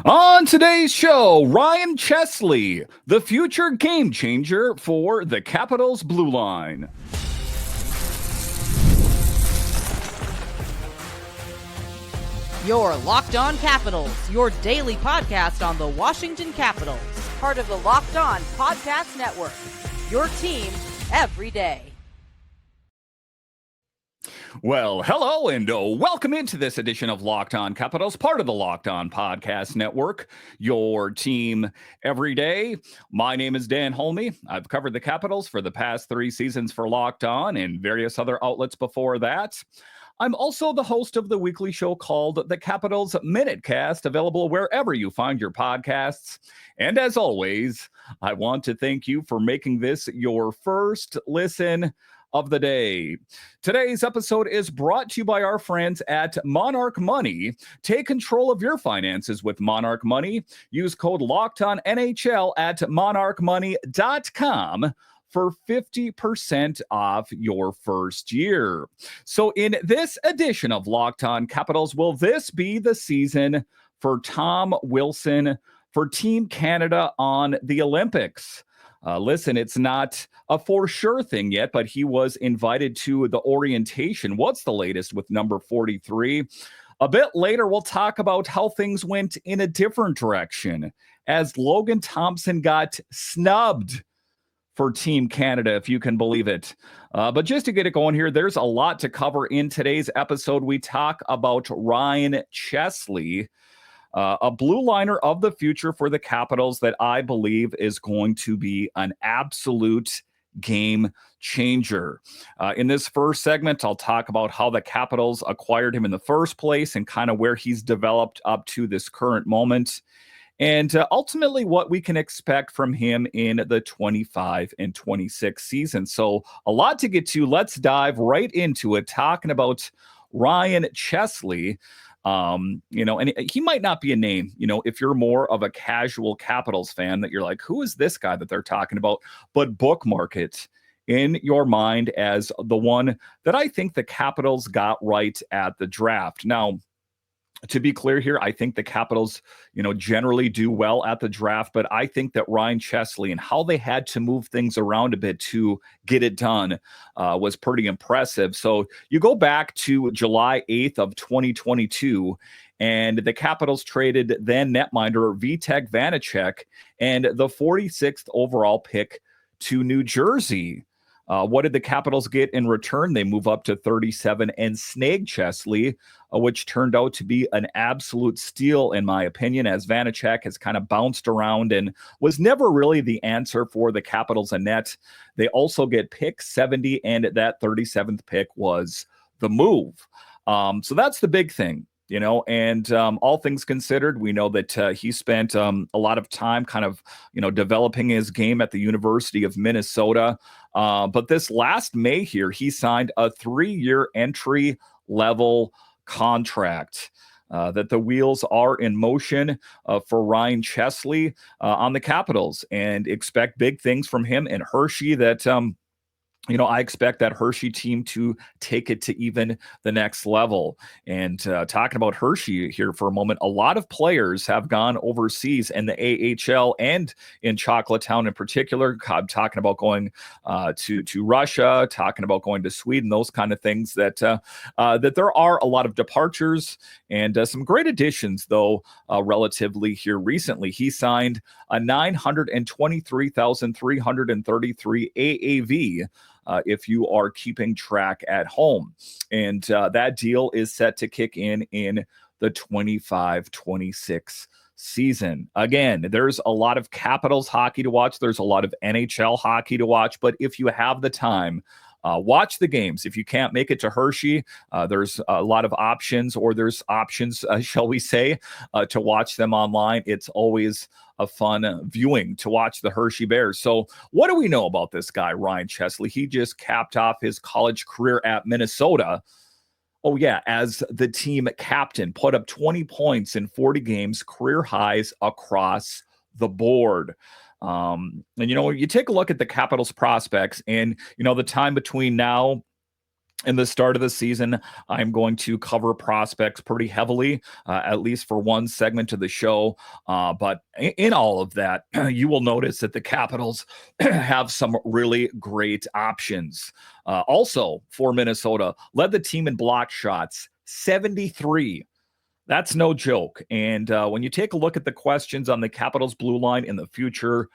On today's show, Ryan Chesley, the future game changer for the Capitals Blue Line. Your Locked On Capitals, your daily podcast on the Washington Capitals, part of the Locked On Podcast Network. Your team every day. Well, hello and welcome into this edition of Locked On Capitals, part of the Locked On Podcast Network, your team every day. My name is Dan Holme. I've covered the Capitals for the past 3 seasons for Locked On and various other outlets before that. I'm also the host of the weekly show called The Capitals Minutecast, available wherever you find your podcasts. And as always, I want to thank you for making this your first listen of the day. Today's episode is brought to you by our friends at Monarch Money. Take control of your finances with Monarch Money. Use code LOCKEDONNHL at monarchmoney.com for 50% off your first year. So in this edition of Locked On Capitals, will this be the season for Tom Wilson for Team Canada on the Olympics? Listen, it's not a for sure thing yet, but he was invited to the orientation. What's the latest with number 43? A bit later, we'll talk about how things went in a different direction as Logan Thompson got snubbed for Team Canada, if you can believe it. But just to get it going here, there's a lot to cover in today's episode. We talk about Ryan Chesley, a blue liner of the future for the Capitals that I believe is going to be an absolute game changer. In this first segment, I'll talk about how the Capitals acquired him in the first place and kind of where he's developed up to this current moment. And ultimately what we can expect from him in the 25 and 26 season. So a lot to get to. Let's dive right into it, talking about Ryan Chesley. And he might not be a name, if you're more of a casual Capitals fan, that you're like, who is this guy that they're talking about? But bookmark it in your mind as the one that I think the Capitals got right at the draft. Now, to be clear here, I think the Capitals, generally do well at the draft, but I think that Ryan Chesley and how they had to move things around a bit to get it done was pretty impressive. So you go back to July 8th of 2022, and the Capitals traded then netminder Vitek Vanacek and the 46th overall pick to New Jersey. What did the Capitals get in return? They move up to 37 and snag Chesley, which turned out to be an absolute steal, in my opinion, as Vanacek has kind of bounced around and was never really the answer for the Capitals and net. They also get pick 70, and that 37th pick was the move. So that's the big thing. And all things considered, we know that he spent a lot of time kind of, developing his game at the University of Minnesota. But this last May here, he signed a 3-year entry level contract. That the wheels are in motion for Ryan Chesley on the Capitals, and expect big things from him and Hershey that I expect that Hershey team to take it to even the next level. And talking about Hershey here for a moment, a lot of players have gone overseas in the AHL and in Chocolatetown in particular. I'm talking about going to Russia, talking about going to Sweden, those kind of things, that there are a lot of departures and some great additions, though, relatively here recently. He signed a $923,333 AAV. If you are keeping track at home. And that deal is set to kick in the 25-26 season. Again, there's a lot of Capitals hockey to watch. There's a lot of NHL hockey to watch. But if you have the time, watch the games. If you can't make it to Hershey, there's a lot of options, or there's options, shall we say, to watch them online. It's always a fun viewing to watch the Hershey Bears. So what do we know about this guy, Ryan Chesley? He just capped off his college career at Minnesota. Oh, yeah, as the team captain, put up 20 points in 40 games, career highs across the board. And, you take a look at the Capitals prospects, and, the time between now In the start of the season, I'm going to cover prospects pretty heavily, at least for one segment of the show. But in all of that, you will notice that the Capitals have some really great options. Also, for Minnesota, led the team in block shots, 73. That's no joke. And when you take a look at the questions on the Capitals blue line in the future,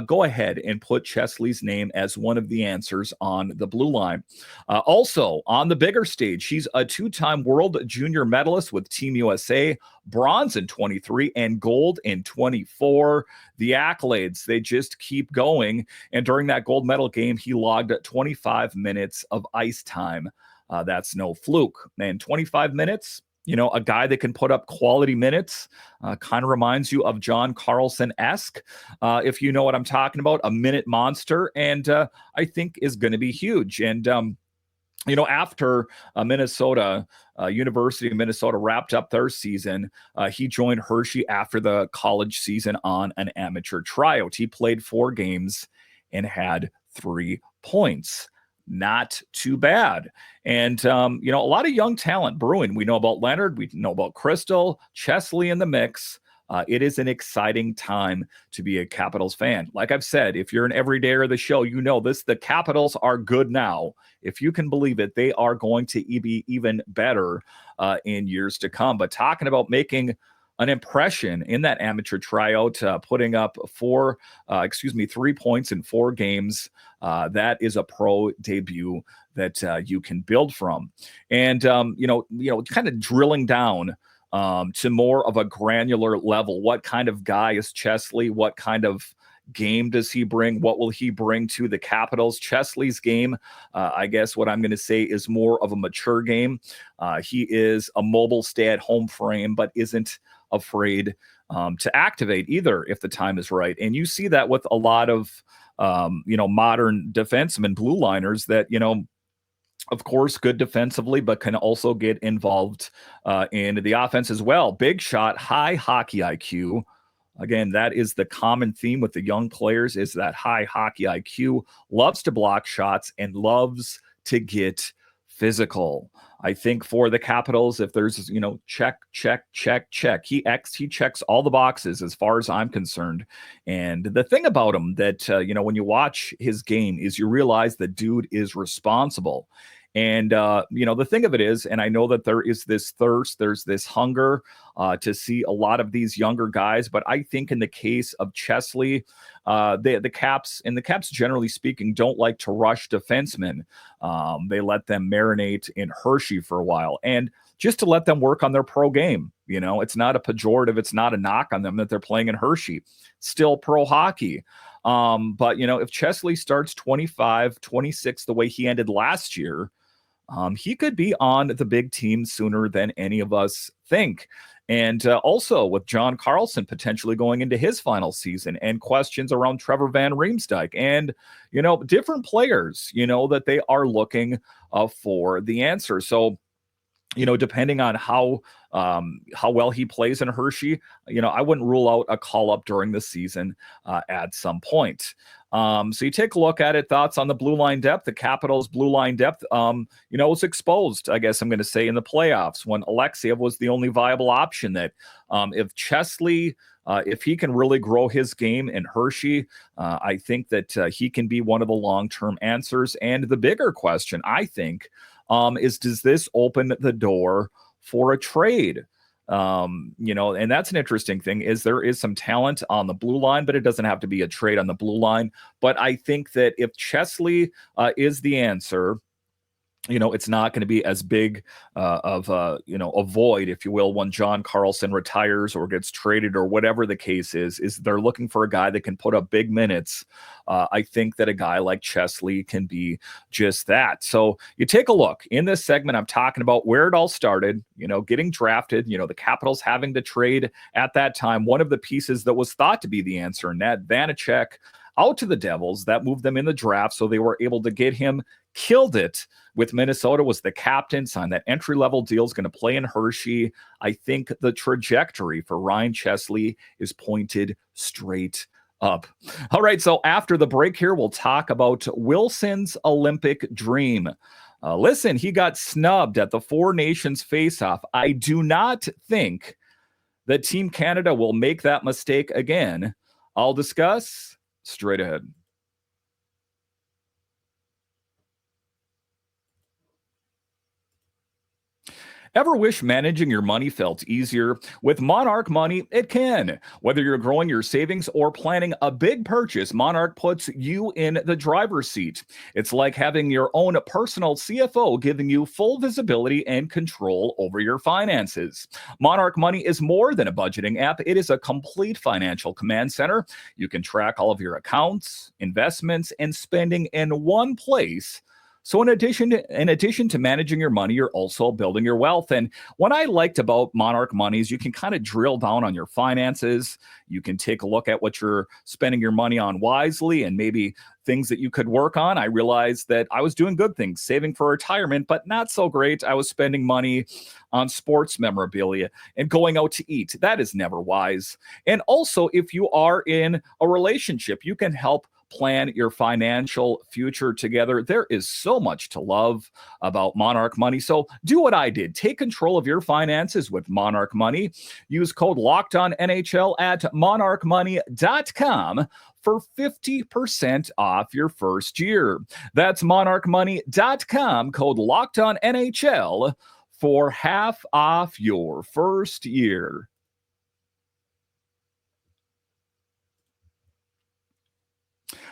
go ahead and put Chesley's name as one of the answers on the blue line. Also, on the bigger stage, he's a two-time world junior medalist with Team USA, bronze in 23 and gold in 24. The accolades, they just keep going. And during that gold medal game, he logged 25 minutes of ice time. That's no fluke. And 25 minutes, a guy that can put up quality minutes, kind of reminds you of John Carlson-esque, if you know what I'm talking about, a minute monster, and I think is going to be huge. And, after Minnesota, University of Minnesota wrapped up their season, he joined Hershey after the college season on an amateur tryout. He played 4 games and had 3 points. Not too bad. And, a lot of young talent brewing. We know about Leonard. We know about Crystal, Chesley in the mix. It is an exciting time to be a Capitals fan. Like I've said, if you're an everydayer of the show, you know this. The Capitals are good now. If you can believe it, they are going to be even better in years to come. But talking about making an impression in that amateur tryout, putting up 3 points in 4 games. That is a pro debut that you can build from. And, kind of drilling down to more of a granular level. What kind of guy is Chesley? What kind of game does he bring? What will he bring to the Capitals? Chesley's game, I guess what I'm going to say is more of a mature game. He is a mobile stay-at-home frame, but isn't afraid to activate either if the time is right. And you see that with a lot of, modern defensemen, blue liners that, of course, good defensively, but can also get involved in the offense as well. Big shot, high hockey IQ. Again, that is the common theme with the young players, is that high hockey IQ, loves to block shots and loves to get physical. I think for the Capitals, if there's, check. He checks all the boxes as far as I'm concerned. And the thing about him that, when you watch his game is you realize the dude is responsible. And, the thing of it is, and I know that there is this thirst, there's this hunger to see a lot of these younger guys. But I think in the case of Chesley, the Caps, generally speaking, don't like to rush defensemen. They let them marinate in Hershey for a while. And just to let them work on their pro game. It's not a pejorative. It's not a knock on them that they're playing in Hershey. Still pro hockey. But, if Chesley starts 25, 26, the way he ended last year, he could be on the big team sooner than any of us think. And also with John Carlson potentially going into his final season and questions around Trevor Van Riemsdyk and, different players, that they are looking for the answer. So, depending on how well he plays in Hershey, I wouldn't rule out a call up during the season at some point. So you take a look at it, thoughts on the blue line depth, the Capitals blue line depth, was exposed, I guess I'm going to say, in the playoffs when Alexeyev was the only viable option that if Chesley, if he can really grow his game in Hershey, I think that he can be one of the long-term answers. And the bigger question, I think, is does this open the door for a trade? And that's an interesting thing is there is some talent on the blue line, but it doesn't have to be a trade on the blue line. But I think that if Chesley is the answer, it's not going to be as big of a void, if you will, when John Carlson retires or gets traded or whatever the case is they're looking for a guy that can put up big minutes. I think that a guy like Chesley can be just that. So you take a look in this segment. I'm talking about where it all started, getting drafted, the Capitals having to trade at that time. One of the pieces that was thought to be the answer, Ned Vanacek, out to the Devils. That moved them in the draft, so they were able to get him. Killed it with Minnesota, was the captain, signed that entry-level deal, is going to play in Hershey. I think the trajectory for Ryan Chesley is pointed straight up. All right, so after the break here, we'll talk about Wilson's Olympic dream. Listen, he got snubbed at the Four Nations face-off. I do not think that Team Canada will make that mistake again. I'll discuss straight ahead. Ever wish managing your money felt easier? With Monarch Money, it can. Whether you're growing your savings or planning a big purchase, Monarch puts you in the driver's seat. It's like having your own personal CFO giving you full visibility and control over your finances. Monarch Money is more than a budgeting app. It is a complete financial command center. You can track all of your accounts, investments, and spending in one place. So in addition to managing your money, you're also building your wealth. And what I liked about Monarch Money is you can kind of drill down on your finances. You can take a look at what you're spending your money on wisely and maybe things that you could work on. I realized that I was doing good things, saving for retirement, but not so great. I was spending money on sports memorabilia and going out to eat. That is never wise. And also, if you are in a relationship, you can help plan your financial future together. There is so much to love about Monarch Money. So do what I did. Take control of your finances with Monarch Money. Use code LOCKEDONNHL at monarchmoney.com for 50% off your first year. That's monarchmoney.com, code LOCKEDONNHL for half off your first year.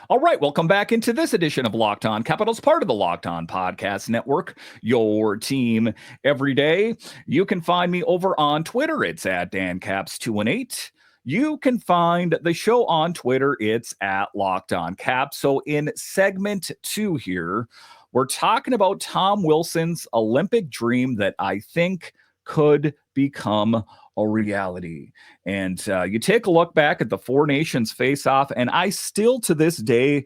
All right, welcome back into this edition of Locked On Capitals, part of the Locked On Podcast Network, your team every day. You can find me over on Twitter. It's at DanCaps218. You can find the show on Twitter. It's at Locked On Caps. So in segment 2 here, we're talking about Tom Wilson's Olympic dream that I think could become a reality. And you take a look back at the Four Nations face-off, and I still to this day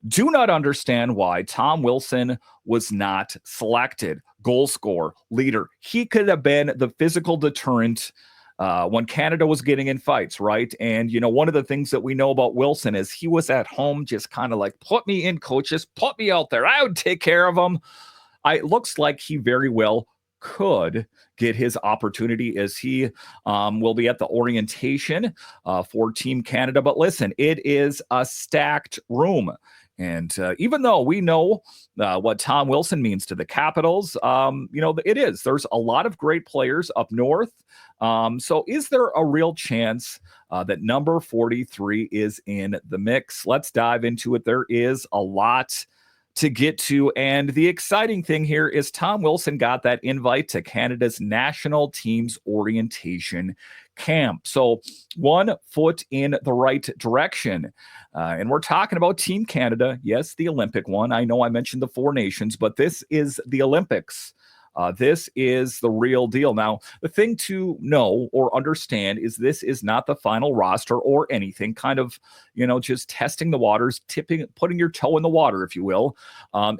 do not understand why Tom Wilson was not selected. Goal scorer, leader. He could have been the physical deterrent when Canada was getting in fights, right? And, you know, one of the things that we know about Wilson is he was at home just kind of like, put me in, coaches, put me out there. I would take care of him. It looks like he very well could get his opportunity as he will be at the orientation for Team Canada. But listen, it is a stacked room. And even though we know what Tom Wilson means to the Capitals, you know, it is. There's a lot of great players up north. So is there a real chance that number 43 is in the mix? Let's dive into it. There is a lot to get to. And the exciting thing here is Tom Wilson got that invite to Canada's national team's orientation camp. So 1 foot in the right direction. And we're talking about Team Canada. Yes, the Olympic one. I know I mentioned the Four Nations, but this is the Olympics. This is the real deal. Now, the thing to know or understand is this is not the final roster or anything, kind of, you know, just testing the waters, putting your toe in the water, if you will.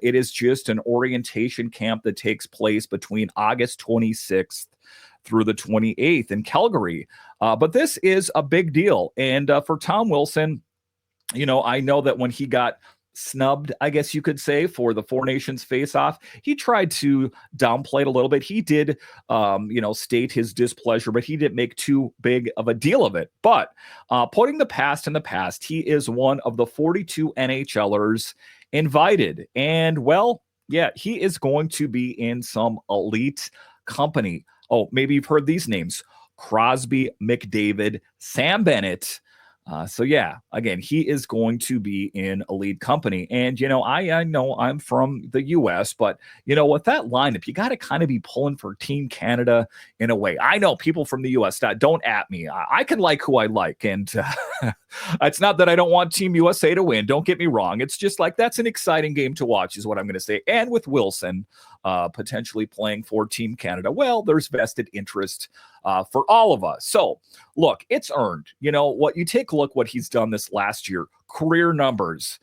It is just an orientation camp that takes place between August 26th through the 28th in Calgary. But this is a big deal. And for Tom Wilson, you know, I know that when he got snubbed, I guess you could say, for the Four Nations face-off, he tried to downplay it a little bit. He did, you know, state his displeasure, but he didn't make too big of a deal of it. But putting the past in the past, he is one of the 42 NHLers invited. And, well, yeah, he is going to be in some elite company. Oh, maybe you've heard these names: Crosby, McDavid, Sam Bennett. So yeah, again, he is going to be in a lead company. And, you know, I know I'm from the U.S., but, you know, with that lineup, you got to kind of be pulling for Team Canada in a way. I know people from the U.S. don't at me. I can like who I like. And it's not that I don't want Team USA to win. Don't get me wrong. It's just like that's an exciting game to watch is what I'm going to say. And with Wilson potentially playing for Team Canada, well, there's vested interest for all of us. So look, it's earned. You know what? You take a look what he's done this last year, career numbers.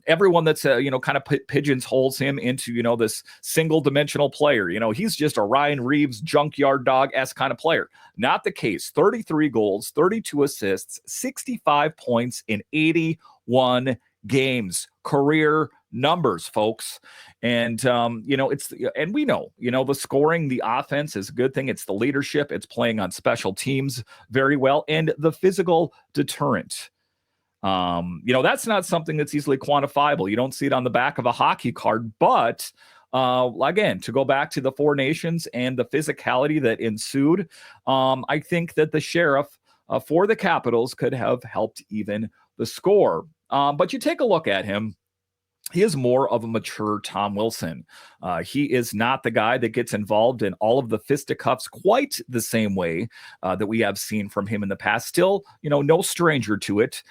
Everyone that's you know, kind of pigeonholes him into, you know, this single dimensional player. You know, he's just a Ryan Reeves junkyard dog-esque kind of player. Not the case. 33 goals, 32 assists, 65 points in 81 games. Career numbers, folks. And, and we know, the scoring, the offense is a good thing. It's the leadership. It's playing on special teams very well. And the physical deterrent. That's not something that's easily quantifiable. You don't see it on the back of a hockey card, but again, to go back to the Four Nations and the physicality that ensued, I think that the sheriff for the Capitals could have helped even the score. But you take a look at him. He is more of a mature Tom Wilson. He is not the guy that gets involved in all of the fisticuffs quite the same way that we have seen from him in the past. Still, no stranger to it.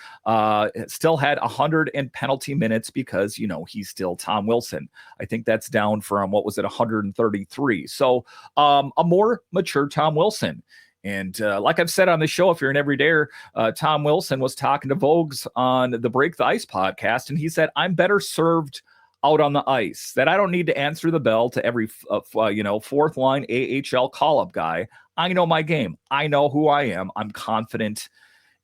Still had 100 and penalty minutes because, he's still Tom Wilson. I think that's down from, 133. So a more mature Tom Wilson. And like I've said on the show, if you're an everydayer, Tom Wilson was talking to Vogues on the Break the Ice podcast, and he said, I'm better served out on the ice, that I don't need to answer the bell to every, fourth line AHL call-up guy. I know my game. I know who I am. I'm confident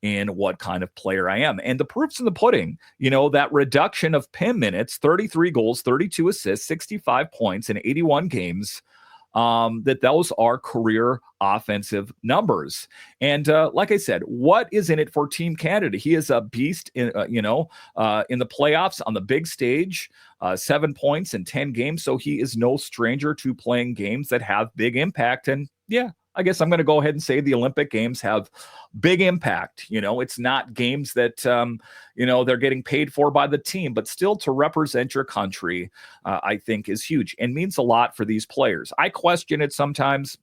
in what kind of player I am. And the proof's in the pudding. That reduction of PIM minutes, 33 goals, 32 assists, 65 points in 81 games, that those are career offensive numbers. And like I said, what is in it for Team Canada? He is a beast in the playoffs on the big stage, 7 points in 10 games. So he is no stranger to playing games that have big impact. And yeah, I guess I'm going to go ahead and say the Olympic Games have big impact. It's not games that, they're getting paid for by the team, but still to represent your country, I think is huge and means a lot for these players. I question it sometimes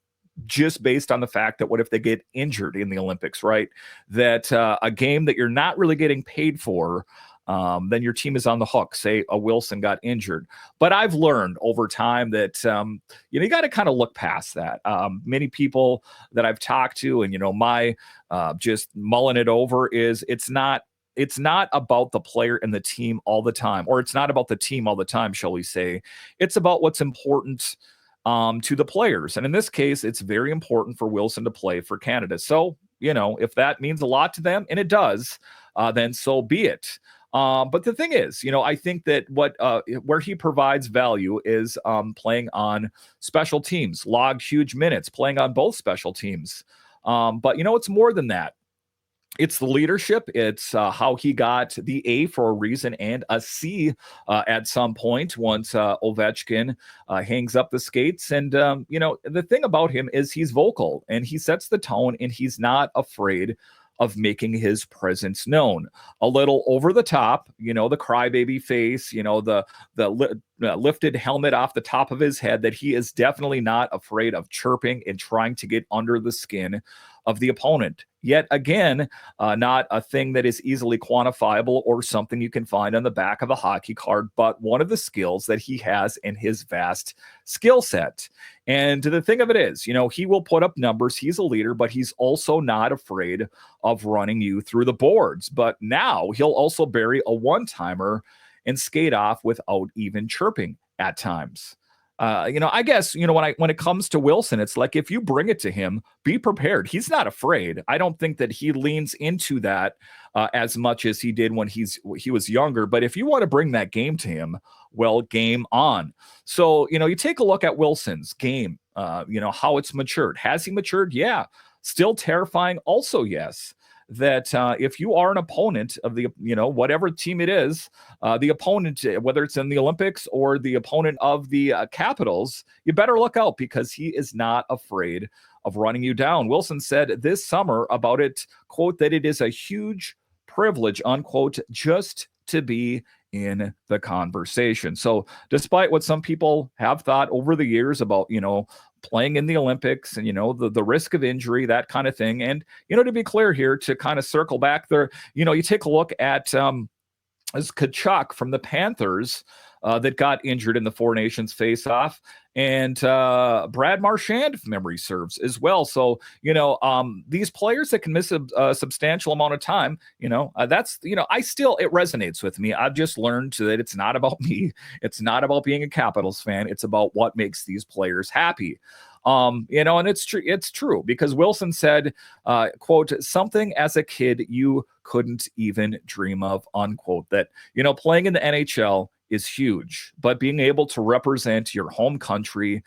just based on the fact that what if they get injured in the Olympics, right? That a game that you're not really getting paid for, then your team is on the hook. Say a Wilson got injured. But I've learned over time that, you got to kind of look past that. Many people that I've talked to and, my just mulling it over is it's not about the player and the team all the time, or it's not about the team all the time, shall we say. It's about what's important to the players. And in this case, it's very important for Wilson to play for Canada. So, if that means a lot to them, and it does, then so be it. But the thing is, I think that where he provides value is playing on special teams, logged huge minutes, playing on both special teams. But it's more than that. It's the leadership. It's how he got the A for a reason and a C at some point once Ovechkin hangs up the skates. And, the thing about him is he's vocal and he sets the tone and he's not afraid of making his presence known. A little over the top, the crybaby face, the lifted helmet off the top of his head, that he is definitely not afraid of chirping and trying to get under the skin of the opponent. Yet again, not a thing that is easily quantifiable or something you can find on the back of a hockey card, but one of the skills that he has in his vast skill set. And the thing of it is, he will put up numbers. He's a leader, but he's also not afraid of running you through the boards. But now he'll also bury a one-timer and skate off without even chirping at times. I guess, when it comes to Wilson, it's like, if you bring it to him, be prepared. He's not afraid. I don't think that he leans into that as much as he did when he was younger. But if you want to bring that game to him, well, game on. So, you take a look at Wilson's game, how it's matured. Has he matured? Yeah. Still terrifying. Also, yes. That if you are an opponent of the, whatever team it is, the opponent, whether it's in the Olympics or the opponent of the Capitals, you better look out because he is not afraid of running you down. Wilson said this summer about it, quote, that it is a huge privilege, unquote, just to be in the conversation. So despite what some people have thought over the years about, playing in the Olympics and, the risk of injury, that kind of thing. And, to be clear here, to kind of circle back there, you take a look at as Kachuk from the Panthers that got injured in the Four Nations face-off, and Brad Marchand, if memory serves, as well. So, these players that can miss a substantial amount of time, that's, it resonates with me. I've just learned that it's not about me. It's not about being a Capitals fan. It's about what makes these players happy. And it's true. It's true because Wilson said, quote, something as a kid you couldn't even dream of, unquote, that, playing in the NHL is huge, but being able to represent your home country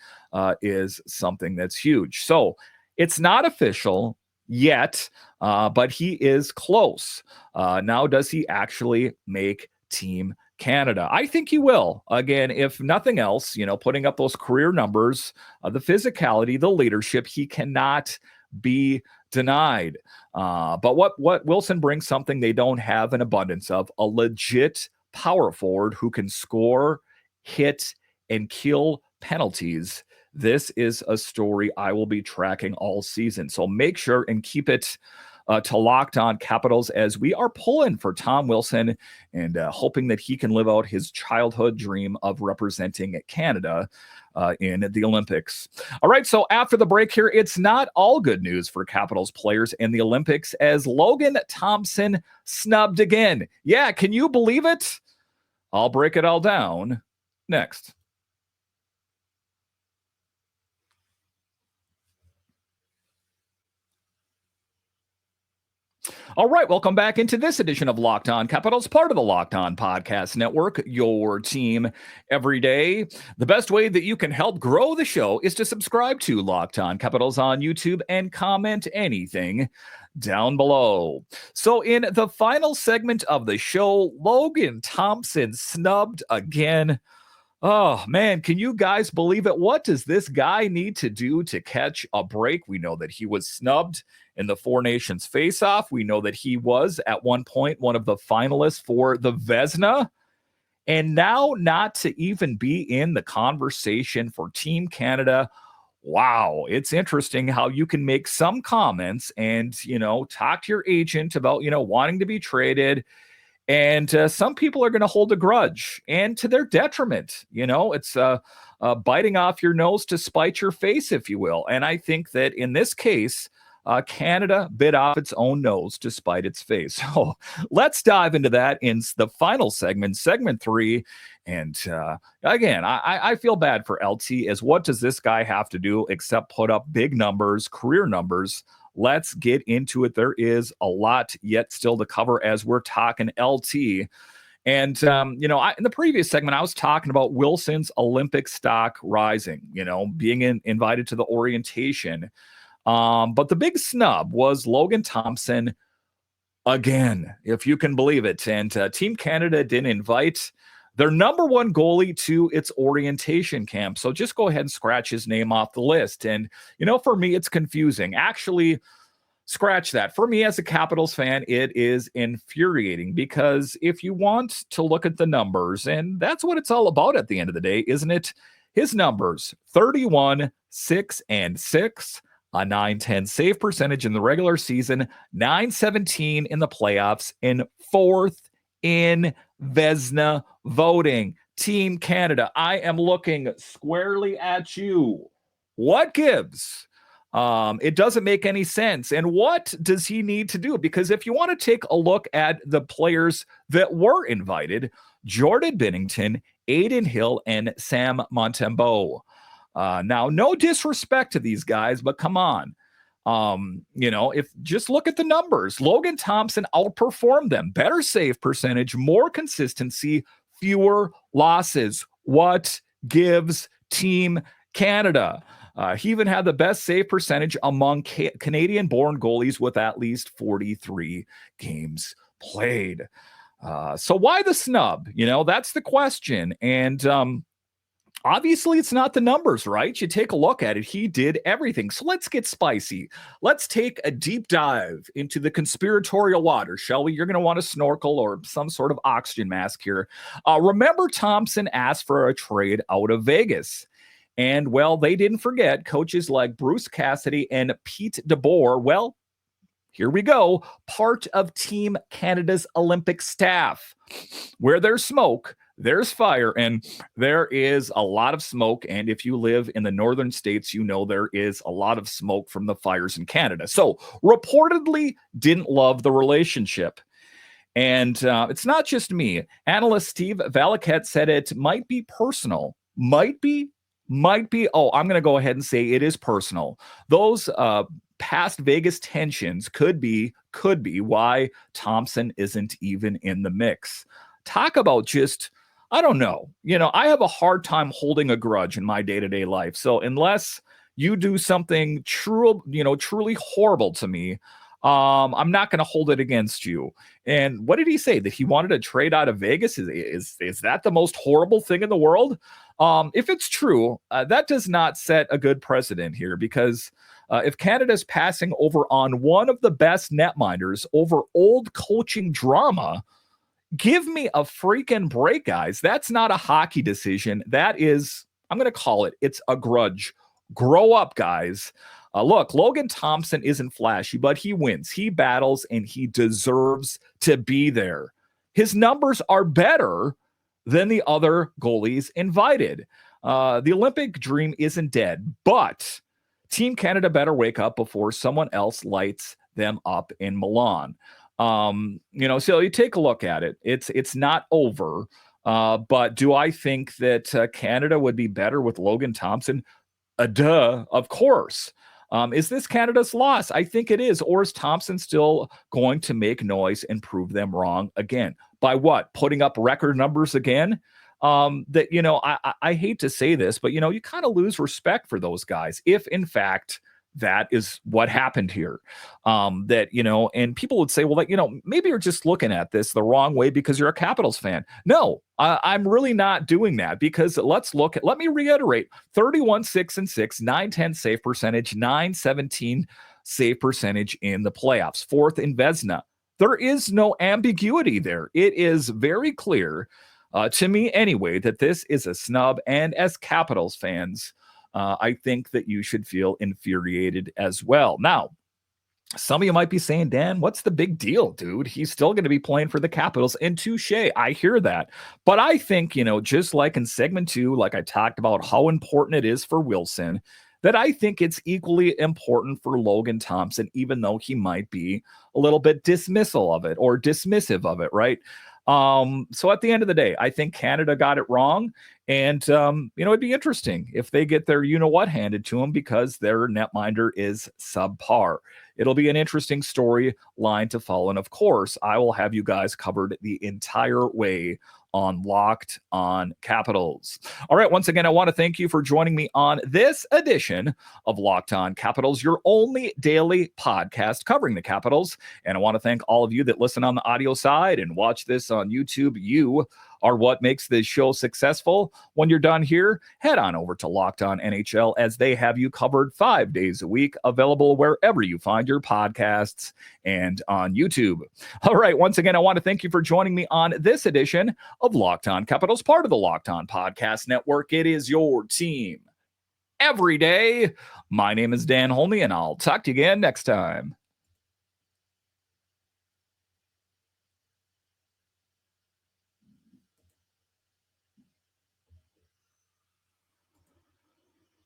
is something that's huge. So it's not official yet, but he is close. Now, does he actually make Team Canada? I think he will. Again, if nothing else, putting up those career numbers, the physicality, the leadership, he cannot be denied. But what Wilson brings something they don't have an abundance of, a legit power forward who can score, hit, and kill penalties. This is a story I will be tracking all season. So make sure and keep it to Locked On Capitals as we are pulling for Tom Wilson and hoping that he can live out his childhood dream of representing Canada in the Olympics. All right, so after the break here, it's not all good news for Capitals players in the Olympics as Logan Thompson snubbed again. Yeah, can you believe it? I'll break it all down next. All right, welcome back into this edition of Locked On Capitals, part of the Locked On Podcast Network, your team every day. The best way that you can help grow the show is to subscribe to Locked On Capitals on YouTube and comment anything down below. So in the final segment of the show, Logan Thompson snubbed again. Oh, man, can you guys believe it? What does this guy need to do to catch a break? We know that he was snubbed in the Four Nations face-off. We know that he was, at one point, one of the finalists for the Vezina. And now not to even be in the conversation for Team Canada. Wow, it's interesting how you can make some comments and, talk to your agent about, wanting to be traded. And some people are going to hold a grudge, and to their detriment. It's biting off your nose to spite your face, if you will. And I think that in this case, Canada bit off its own nose to spite its face. So let's dive into that in the final segment, segment 3. And again, I feel bad for LT, as what does this guy have to do except put up big numbers, career numbers? Let's get into it. There is a lot yet still to cover as we're talking LT. And, in the previous segment, I was talking about Wilson's Olympic stock rising, being invited to the orientation. But the big snub was Logan Thompson again, if you can believe it. And Team Canada didn't invite their number one goalie to its orientation camp. So just go ahead and scratch his name off the list. And, for me, it's confusing. Actually, scratch that. For me as a Capitals fan, it is infuriating because if you want to look at the numbers, and that's what it's all about at the end of the day, isn't it? His numbers, 31, 6, and 6, a .910 save percentage in the regular season, .917 in the playoffs, and 4th in Vezina voting. Team Canada, I am looking squarely at you. What gives? It doesn't make any sense. And what does he need to do? Because if you want to take a look at the players that were invited, Jordan Binnington, Aiden Hill, and Sam Montembeault. Now, no disrespect to these guys, but come on. If just look at the numbers, Logan Thompson outperformed them. Better save percentage, more consistency, fewer losses. What gives Team Canada? He even had the best save percentage among Canadian-born goalies with at least 43 games played. So why the snub? That's the question. And obviously, it's not the numbers, right? You take a look at it. He did everything. So let's get spicy. Let's take a deep dive into the conspiratorial water, shall we? You're going to want to snorkel or some sort of oxygen mask here. Remember, Thompson asked for a trade out of Vegas. And, well, they didn't forget coaches like Bruce Cassidy and Pete DeBoer. Well, here we go. Part of Team Canada's Olympic staff. Where there's smoke, there's fire, and there is a lot of smoke. And if you live in the northern states, there is a lot of smoke from the fires in Canada. So reportedly didn't love the relationship. And it's not just me. Analyst Steve Valiquette said it might be personal. Might be. Oh, I'm going to go ahead and say it is personal. Those past Vegas tensions could be why Thompson isn't even in the mix. Talk about just I don't know. I have a hard time holding a grudge in my day-to-day life. So unless you do something truly horrible to me, I'm not going to hold it against you. And what did he say? That he wanted to trade out of Vegas? Is that the most horrible thing in the world? If it's true, that does not set a good precedent here, because if Canada's passing over on one of the best netminders over old coaching drama, give me a freaking break, guys. That's not a hockey decision. That is, I'm going to call it, it's a grudge. Grow up, guys. Look, Logan Thompson isn't flashy, but he wins. He battles, and he deserves to be there. His numbers are better than the other goalies invited. The Olympic dream isn't dead, but Team Canada better wake up before someone else lights them up in Milan. So you take a look at it. It's not over. But do I think that Canada would be better with Logan Thompson? Duh, of course. Is this Canada's loss? I think it is. Or is Thompson still going to make noise and prove them wrong again? By what? Putting up record numbers again? I hate to say this, but, you kind of lose respect for those guys if, in fact, that is what happened here. And people would say, well, maybe you're just looking at this the wrong way because you're a Capitals fan. No, I'm really not doing that, because let me reiterate: 31, 6-6, 910 save percentage, 917 save percentage in the playoffs, fourth in Vezina. There is no ambiguity there. It is very clear to me anyway that this is a snub. And as Capitals fans, I think that you should feel infuriated as well. Now, some of you might be saying, Dan, what's the big deal, dude? He's still going to be playing for the Capitals. And touche, I hear that. But I think, just like in segment 2, like I talked about how important it is for Wilson, that I think it's equally important for Logan Thompson, even though he might be a little bit dismissive of it, right? So at the end of the day, I think Canada got it wrong. And, it'd be interesting if they get their you-know-what handed to them because their netminder is subpar. It'll be an interesting storyline to follow. And, of course, I will have you guys covered the entire way on Locked On Capitals. All right, once again, I want to thank you for joining me on this edition of Locked On Capitals, your only daily podcast covering the Capitals. And I want to thank all of you that listen on the audio side and watch this on YouTube. You are what makes this show successful. When you're done here, head on over to Locked On NHL, as they have you covered 5 days a week, available wherever you find your podcasts and on YouTube. All right, once again, I want to thank you for joining me on this edition of Locked On Capitals, part of the Locked On Podcast Network. It is your team every day. My name is Dan Holney, and I'll talk to you again next time.